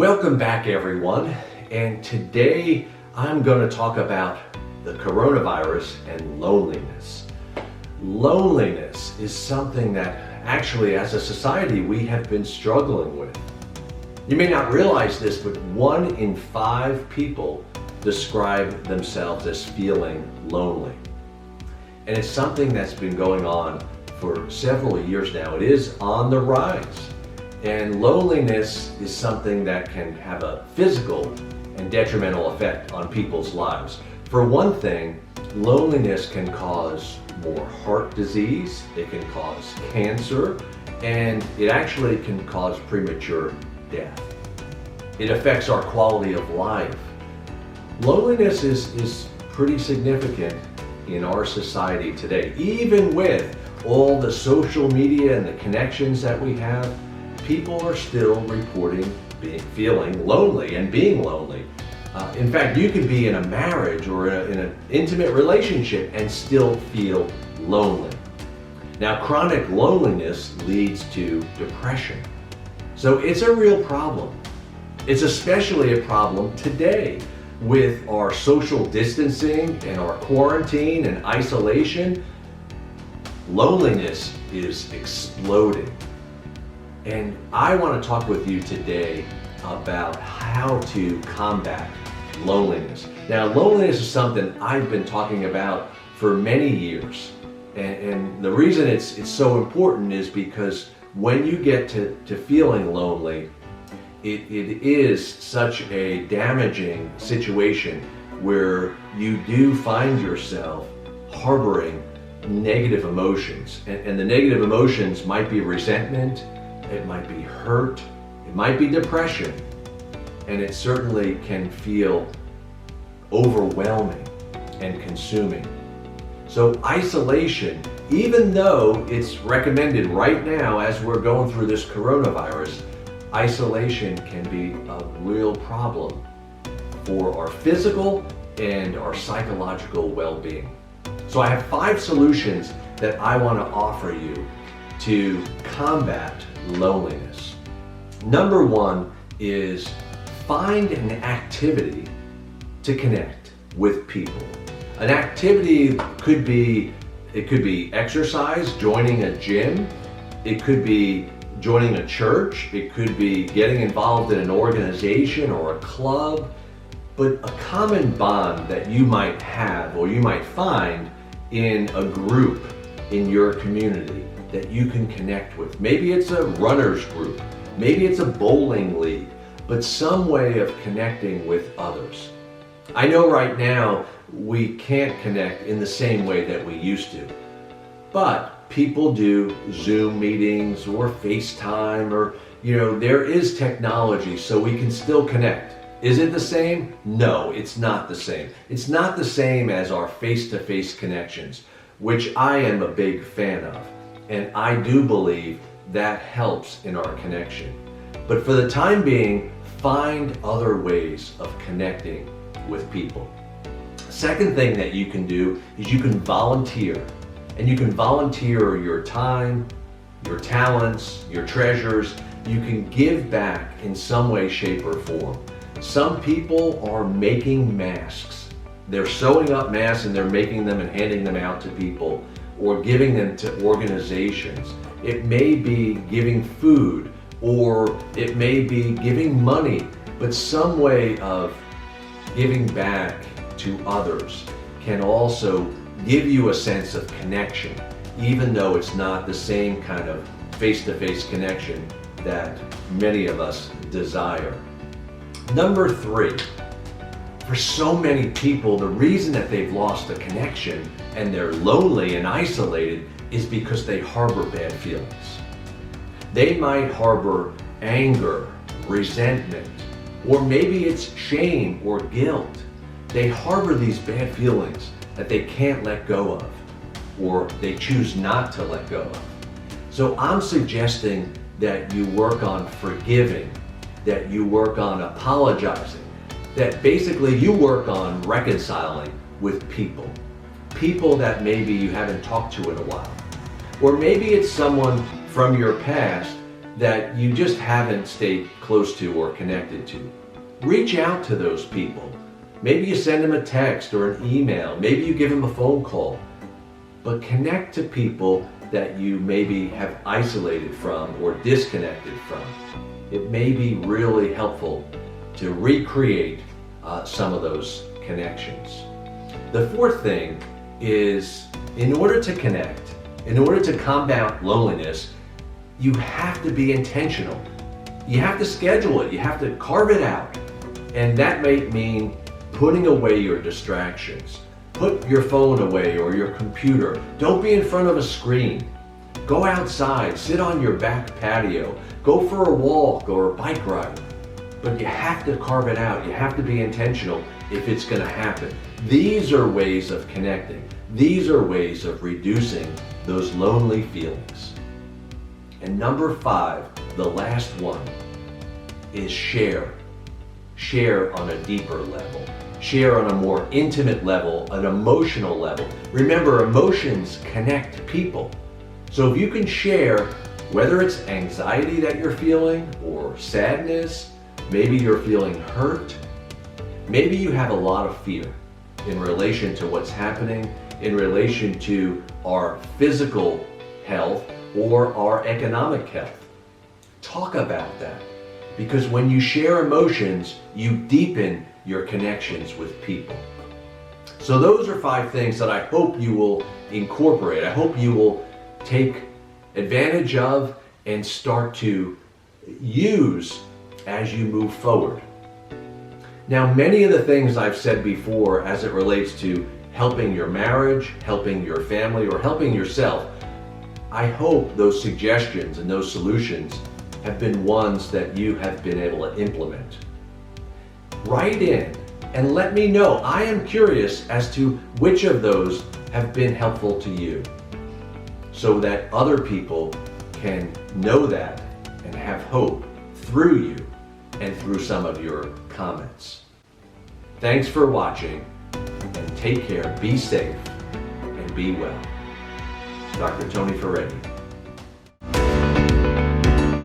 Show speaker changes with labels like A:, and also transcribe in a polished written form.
A: Welcome back, everyone, and today I'm going to talk about the coronavirus and loneliness. Loneliness is something that actually as a society we have been struggling with. You may not realize this, but 1 in 5 people describe themselves as feeling lonely. And it's something that's been going on for several years now. It is on the rise. And loneliness is something that can have a physical and detrimental effect on people's lives. For one thing, loneliness can cause more heart disease, it can cause cancer, and it actually can cause premature death. It affects our quality of life. Loneliness is pretty significant in our society today. Even with all the social media and the connections that we have, people are still reporting feeling lonely and being lonely. In fact, you could be in a marriage or in an intimate relationship and still feel lonely. Now, chronic loneliness leads to depression. So it's a real problem. It's especially a problem today with our social distancing and our quarantine and isolation. Loneliness is exploding. And I want to talk with you today about how to combat loneliness. Now, loneliness is something I've been talking about for many years. And the reason it's so important is because when you get to feeling lonely, it is such a damaging situation where you do find yourself harboring negative emotions. And the negative emotions might be resentment, it might be hurt, it might be depression, and it certainly can feel overwhelming and consuming. So isolation, even though it's recommended right now as we're going through this coronavirus, isolation can be a real problem for our physical and our psychological well-being. So I have 5 solutions that I want to offer you to combat loneliness. Number 1 is find an activity to connect with people. An activity could be exercise, joining a gym, it could be joining a church, it could be getting involved in an organization or a club, but a common bond that you might have or you might find in a group in your community that you can connect with. Maybe it's a runner's group, maybe it's a bowling league, but some way of connecting with others. I know right now we can't connect in the same way that we used to, but people do Zoom meetings or FaceTime or, there is technology so we can still connect. Is it the same? No, it's not the same. It's not the same as our face-to-face connections, which I am a big fan of. And I do believe that helps in our connection. But for the time being, find other ways of connecting with people. Second thing that you can do is you can volunteer. And you can volunteer your time, your talents, your treasures. You can give back in some way, shape, or form. Some people are making masks. They're sewing up masks and they're making them and handing them out to people or giving them to organizations. It may be giving food or it may be giving money, but some way of giving back to others can also give you a sense of connection, even though it's not the same kind of face-to-face connection that many of us desire. Number 3, for so many people, the reason that they've lost the connection and they're lonely and isolated is because they harbor bad feelings. They might harbor anger, resentment, or maybe it's shame or guilt. They harbor these bad feelings that they can't let go of, or they choose not to let go of. So I'm suggesting that you work on forgiving, that you work on apologizing, that basically you work on reconciling with people that maybe you haven't talked to in a while. Or maybe it's someone from your past that you just haven't stayed close to or connected to, reach out to those people. Maybe you send them a text or an email. Maybe you give them a phone call. But connect to people that you maybe have isolated from or disconnected from. It may be really helpful to recreate some of those connections. The fourth thing is, in order to connect, in order to combat loneliness, you have to be intentional. You have to schedule it. You have to carve it out. And that may mean putting away your distractions. Put your phone away or your computer. Don't be in front of a screen. Go outside, sit on your back patio, go for a walk or a bike ride. But you have to carve it out. You have to be intentional if it's going to happen. These are ways of connecting. These are ways of reducing those lonely feelings. And number 5, the last one, is share. Share on a deeper level. Share on a more intimate level, an emotional level. Remember, emotions connect people. So if you can share, whether it's anxiety that you're feeling or sadness, maybe you're feeling hurt, maybe you have a lot of fear in relation to what's happening, in relation to our physical health or our economic health. Talk about that, because when you share emotions, you deepen your connections with people. So those are 5 things that I hope you will incorporate. I hope you will take advantage of and start to use as you move forward. Now, many of the things I've said before as it relates to helping your marriage, helping your family, or helping yourself, I hope those suggestions and those solutions have been ones that you have been able to implement. Write in and let me know. I am curious as to which of those have been helpful to you, so that other people can know that and have hope through you and through some of your comments. Thanks for watching, and take care, be safe, and be well. Dr. Tony Ferretti.